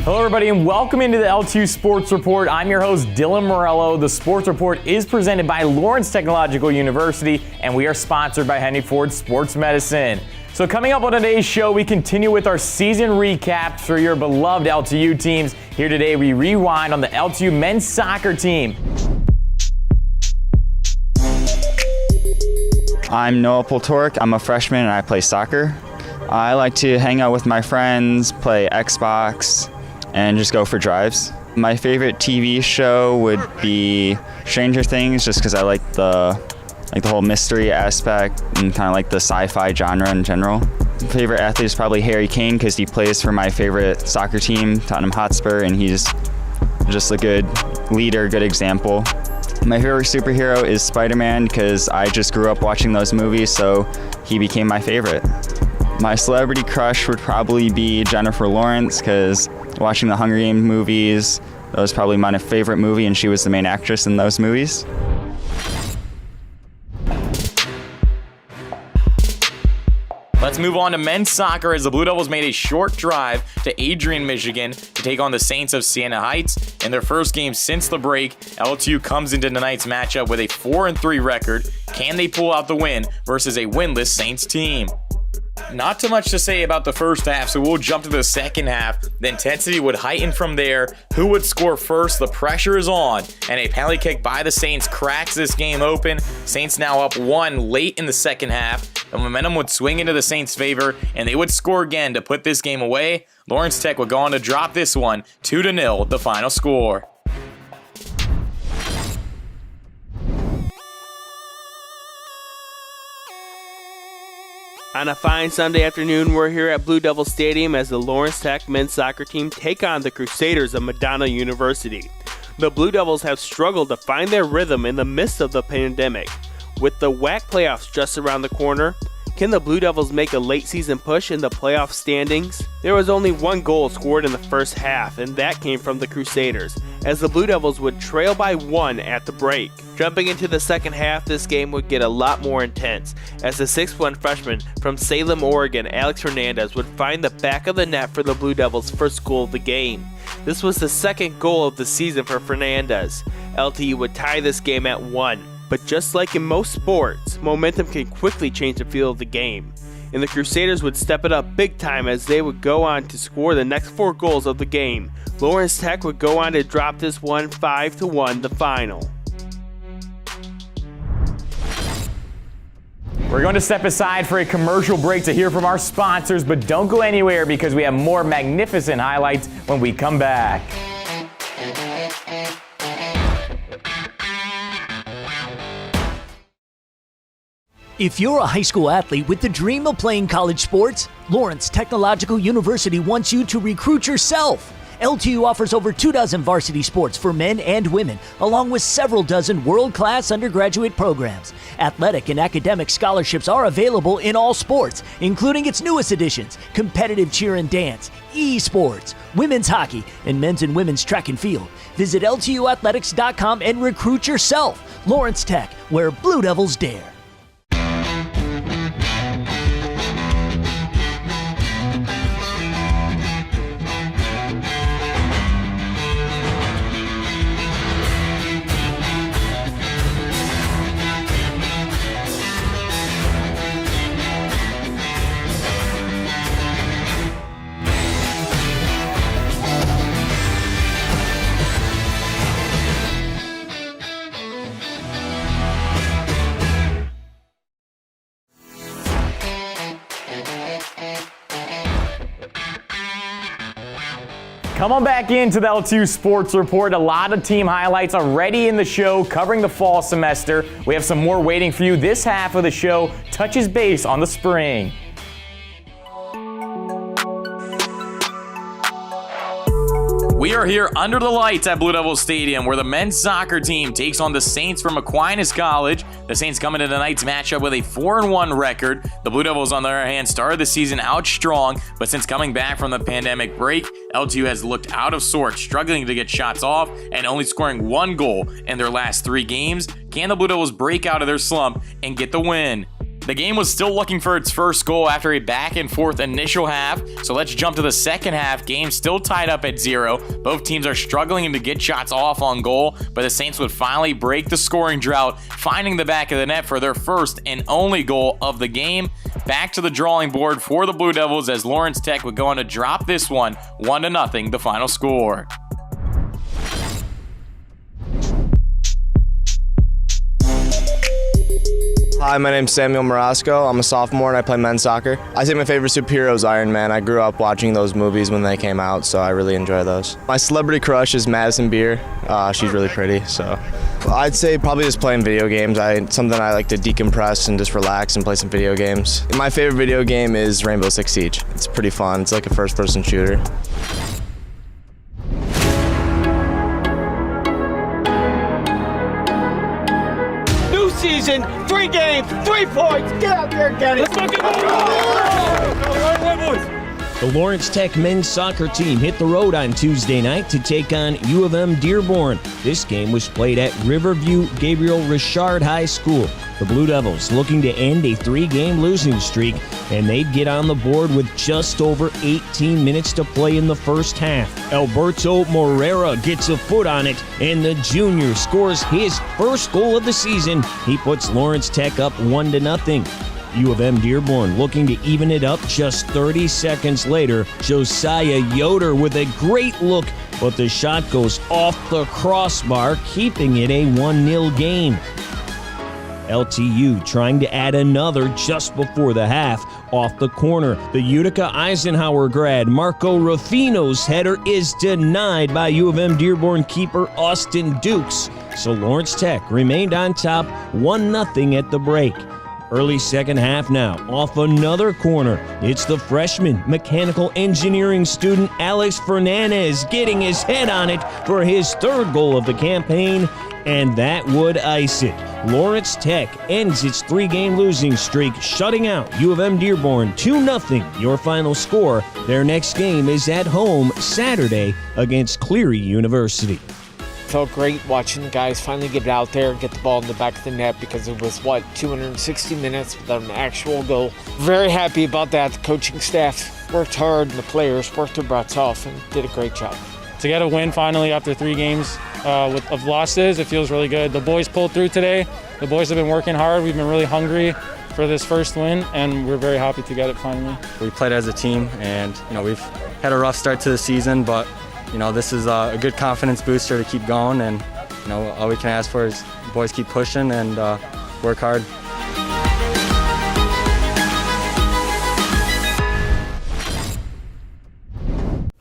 Hello everybody and welcome into the LTU Sports Report. I'm your host Dylan Morello. The Sports Report is presented by Lawrence Technological University and we are sponsored by Henry Ford Sports Medicine. So coming up on today's show, we continue with our season recaps for your beloved LTU teams. Here today we rewind on the LTU men's soccer team. I'm Noah Poltork. I'm a freshman and I play soccer. I like to hang out with my friends, play Xbox, and just go for drives. My favorite TV show would be Stranger Things, just because I like the whole mystery aspect and kind of like the sci-fi genre in general. Favorite athlete is probably Harry Kane because he plays for my favorite soccer team, Tottenham Hotspur, and he's just a good leader, good example. My favorite superhero is Spider-Man because I just grew up watching those movies, so he became my favorite. My celebrity crush would probably be Jennifer Lawrence because watching the Hunger Games movies, that was probably my favorite movie and she was the main actress in those movies. Let's move on to men's soccer as the Blue Devils made a short drive to Adrian, Michigan to take on the Saints of Siena Heights. In their first game since the break, LTU comes into tonight's matchup with a 4-3 record. Can they pull out the win versus a winless Saints team? Not too much to say about the first half, so we'll jump to the second half. The intensity would heighten from there. Who would score first? The pressure is on, and a penalty kick by the Saints cracks this game open. Saints now up 1 late in the second half. The momentum would swing into the Saints' favor, and they would score again to put this game away. Lawrence Tech would go on to drop this one 2-0, the final score. On a fine Sunday afternoon, we're here at Blue Devil Stadium as the Lawrence Tech men's soccer team take on the Crusaders of Madonna University. The Blue Devils have struggled to find their rhythm in the midst of the pandemic. With the WAC playoffs just around the corner, can the Blue Devils make a late season push in the playoff standings? There was only 1 goal scored in the first half, and that came from the Crusaders, as the Blue Devils would trail by 1 at the break. Jumping into the second half, this game would get a lot more intense, as the 6'1" freshman from Salem, Oregon, Alex Hernandez, would find the back of the net for the Blue Devils' first goal of the game. This was the second goal of the season for Fernandez. LTU would tie this game at 1. But just like in most sports, momentum can quickly change the feel of the game. And the Crusaders would step it up big time as they would go on to score the next 4 goals of the game. Lawrence Tech would go on to drop this one 5-1, the final. We're going to step aside for a commercial break to hear from our sponsors, but don't go anywhere because we have more magnificent highlights when we come back. If you're a high school athlete with the dream of playing college sports, Lawrence Technological University wants you to recruit yourself. LTU offers over 24 varsity sports for men and women, along with several dozen world-class undergraduate programs. Athletic and academic scholarships are available in all sports, including its newest additions, competitive cheer and dance, e-sports, women's hockey, and men's and women's track and field. Visit LTUathletics.com and recruit yourself. Lawrence Tech, where Blue Devils dare. Come on back into the LTU Sports Report. A lot of team highlights already in the show covering the fall semester. We have some more waiting for you. This half of the show touches base on the spring. We are here under the lights at Blue Devil Stadium where the men's soccer team takes on the Saints from Aquinas College. The Saints come into tonight's matchup with a 4-1 record. The Blue Devils, on the other hand, started the season out strong, but since coming back from the pandemic break, LTU has looked out of sorts, struggling to get shots off and only scoring 1 goal in their last 3 games. Can the Blue Devils break out of their slump and get the win? The game was still looking for its first goal after a back and forth initial half, so let's jump to the second half. Game still tied up at 0. Both teams are struggling to get shots off on goal, but the Saints would finally break the scoring drought, finding the back of the net for their first and only goal of the game. Back to the drawing board for the Blue Devils as Lawrence Tech would go on to drop this one 1-0, the final score. Hi, my name's Samuel Morasco. I'm a sophomore and I play men's soccer. I think my favorite superhero is Iron Man. I grew up watching those movies when they came out, so I really enjoy those. My celebrity crush is Madison Beer. She's really pretty, so I'd say probably just playing video games. Something I like to decompress and just relax and play some video games. My favorite video game is Rainbow Six Siege. It's pretty fun. It's like a first-person shooter. Season, 3 games, 3 points. Get out there and get it. Let's fucking go. The Lawrence Tech men's soccer team hit the road on Tuesday night to take on U of M Dearborn. This game was played at Riverview Gabriel Richard High School. The Blue Devils looking to end a 3-game losing streak, and they'd get on the board with just over 18 minutes to play in the first half. Alberto Morera gets a foot on it, and the junior scores his first goal of the season. He puts Lawrence Tech up 1-0. U of M Dearborn looking to even it up just 30 seconds later. Josiah Yoder with a great look, but the shot goes off the crossbar, keeping it a 1-0 game. LTU trying to add another just before the half off the corner. The Utica Eisenhower grad Marco Ruffino's header is denied by U of M Dearborn keeper Austin Dukes. So Lawrence Tech remained on top 1-0 at the break. Early second half now, off another corner. It's the freshman mechanical engineering student Alex Fernandez getting his head on it for his third goal of the campaign, and that would ice it. Lawrence Tech ends its 3-game losing streak, shutting out U of M Dearborn 2-0, your final score. Their next game is at home Saturday against Cleary University. Felt great watching the guys finally get it out there and get the ball in the back of the net because it was, 260 minutes without an actual goal. Very happy about that. The coaching staff worked hard and the players worked their butts off and did a great job. To get a win finally after 3 games of losses, it feels really good. The boys pulled through today. The boys have been working hard. We've been really hungry for this first win, and we're very happy to get it finally. We played as a team, and we've had a rough start to the season, but this is a good confidence booster to keep going, and all we can ask for is the boys keep pushing and work hard.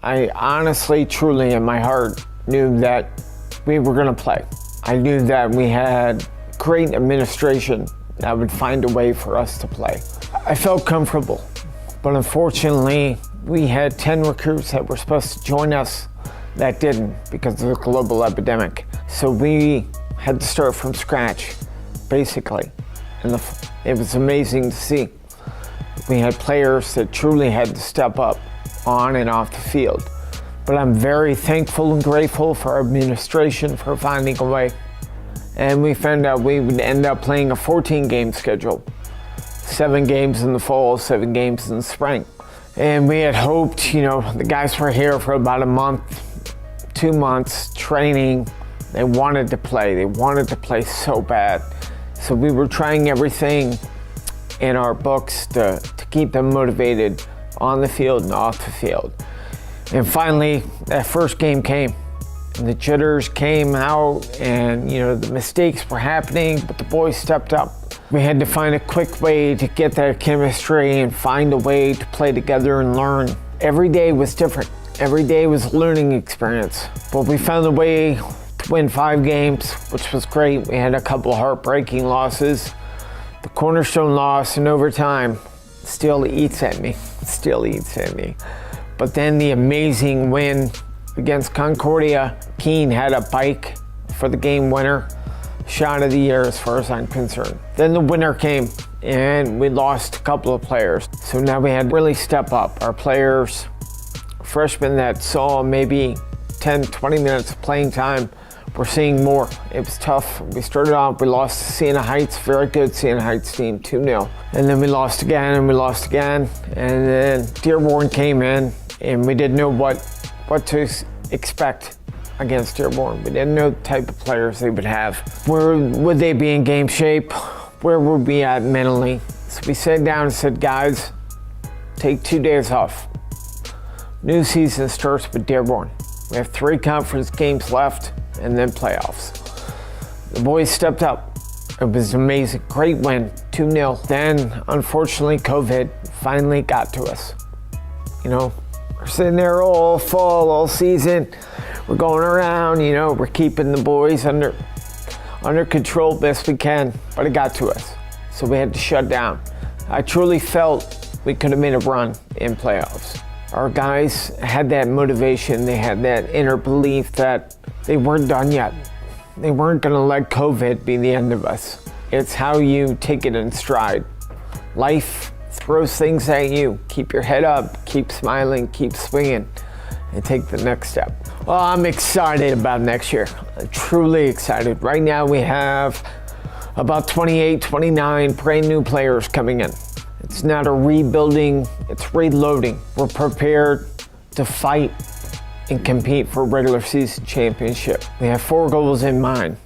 I honestly, truly, in my heart, knew that we were going to play. I knew that we had great administration that would find a way for us to play. I felt comfortable, but unfortunately, we had 10 recruits that were supposed to join us that didn't because of the global epidemic. So we had to start from scratch, basically. And it was amazing to see. We had players that truly had to step up on and off the field. But I'm very thankful and grateful for our administration for finding a way. And we found out we would end up playing a 14-game schedule. 7 games in the fall, 7 games in the spring. And we had hoped, the guys were here for about a month, 2 months training. They wanted to play. They wanted to play so bad. So we were trying everything in our books to keep them motivated on the field and off the field. And finally, that first game came. And the jitters came out and, the mistakes were happening, but the boys stepped up. We had to find a quick way to get that chemistry and find a way to play together and learn. Every day was different. Every day was a learning experience. But we found a way to win 5 games, which was great. We had a couple heartbreaking losses. The cornerstone loss in overtime still eats at me. But then the amazing win against Concordia. Keene had a bike for the game winner. Shot of the year as far as I'm concerned. Then the winter came and we lost a couple of players. So now we had to really step up. Our players, freshmen that saw maybe 10, 20 minutes of playing time, we're seeing more. It was tough. We started off, we lost to Siena Heights, very good Siena Heights team, 2-0. And then we lost again, and we lost again. And then Dearborn came in, and we didn't know what to expect against Dearborn. We didn't know the type of players they would have. Where would they be in game shape? Where would we at mentally? So we sat down and said, guys, take 2 days off. New season starts with Dearborn. We have 3 conference games left and then playoffs. The boys stepped up. It was amazing. Great win, 2-0. Then, unfortunately, COVID finally got to us. You know, we're sitting there all fall, all season. We're going around, you know, we're keeping the boys under control best we can, but it got to us. So we had to shut down. I truly felt we could have made a run in playoffs. Our guys had that motivation, they had that inner belief that they weren't done yet. They weren't gonna let COVID be the end of us. It's how you take it in stride. Life throws things at you. Keep your head up, keep smiling, keep swinging, and take the next step. Well, I'm excited about next year. I'm truly excited. Right now we have about 28, 29 brand new players coming in. It's not a rebuilding, it's reloading. We're prepared to fight and compete for a regular season championship. We have 4 goals in mind.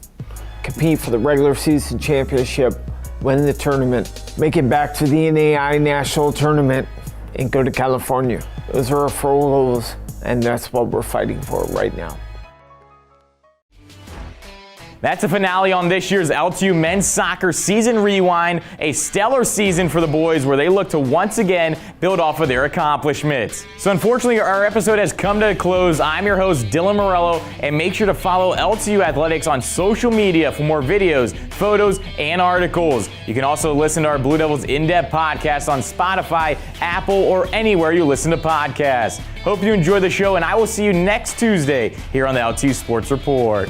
Compete for the regular season championship, win the tournament, make it back to the NAI National Tournament, and go to California. Those are our 4 goals, and that's what we're fighting for right now. That's a finale on this year's LTU men's soccer season rewind, a stellar season for the boys where they look to once again build off of their accomplishments. So unfortunately, our episode has come to a close. I'm your host, Dylan Morello, and make sure to follow LTU Athletics on social media for more videos, photos, and articles. You can also listen to our Blue Devils In-Depth podcast on Spotify, Apple, or anywhere you listen to podcasts. Hope you enjoy the show, and I will see you next Tuesday here on the LTU Sports Report.